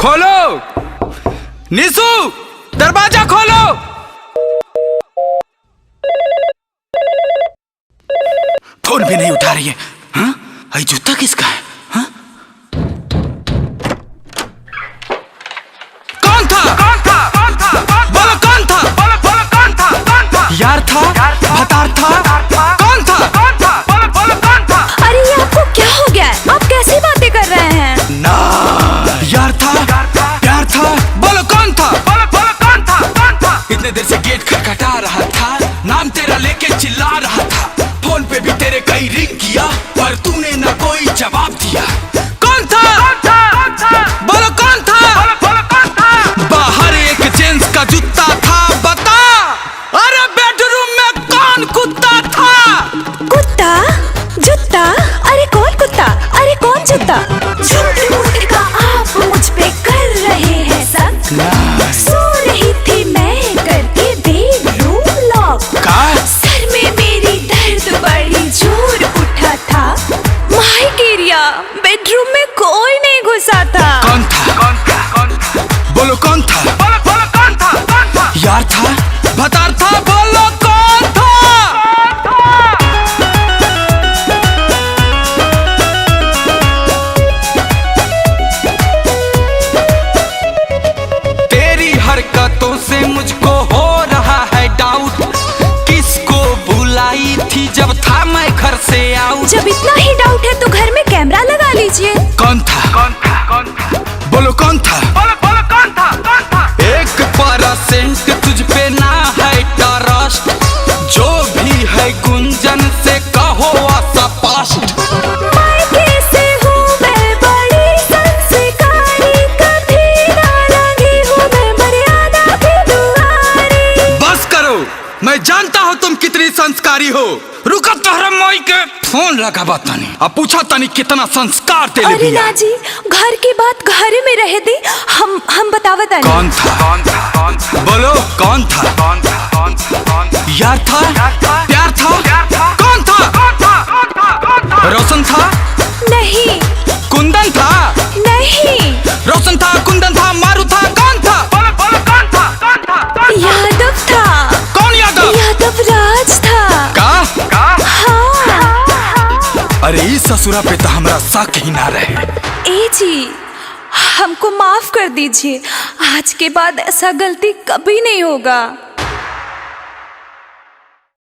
खोलो निशु, दरवाजा खोलो। फोन भी नहीं उठा रही है। हाँ, ये जूता किसका है? हाँ? कौन था? बोलो कौन था? यार था, भतार था, कौन था? अरे ये आपको क्या हो गया है? आप कैसी बातें कर रहे हैं? ना यार था, प्यार था, बोलो कौन था? इतने देर से गेट खटखटा रहा था, नाम तेरा लेके चिल्ला रहा था, फोन पे भी तेरे कई रिंग किया पर तूने ना कोई जवाब दिया। कौन था? बोलो कौन था? बाहर एक जेंट्स का जूता था, बता। अरे बेडरूम में कौन कुत्ता था? कुत्ता? जूता? अरे कौन कुत्ता? अरे कौन जूता? झूठ मूठ का आप मुझ पे कर रहे हैं शक। सो रही थी मैं करके बेडरूम लॉक। सर में मेरी दर्द बड़ी जोर उठा था। माय गिरिया, बेडरूम में कोई नहीं घुसा था। कौन था? बोलो कौन था? यार था, भतार था, बोलो कौन था? तेरी हरकतों से मुझको हो रहा है डाउट, किसको बुलाई थी जब था मैं घर से आउट? जब इतना ही डाउट है तो घर में कैमरा लगा लीजिए। कौन था? बोलो कौन था? एक परसेंट तुझ पे ना है ट्रस्ट, जो भी है गुंजन से कहो स्पष्ट। मायके से हूँ मैं बड़ी संस्कारी, कभी ना लगी हूँ मैं मर्यादा की दुआरी। बस करो, मैं जानता हूँ तुम कितनी संस्कारी हो। रुको तोहरा माई के फोन लगा तानी, अब पूछा तानी कितना संस्कार तेरे अरे ना जी, घर की बात घर में रह दी, हम बतावत आनी। कौन था? बोलो कौन था? यार था, प्यार था, कौन था? रोशन था? नहीं। कुंदन था? नहीं। रोशन था, कुंदन था, मारू था, कौन था? यादव था। कौन यादव? यादव राज था। हाँ। अरे इस ससुरा पे तो हमरा शक ही ना रहे। ए जी, हमको माफ कर दीजिए, आज के बाद ऐसा गलती कभी नहीं होगा।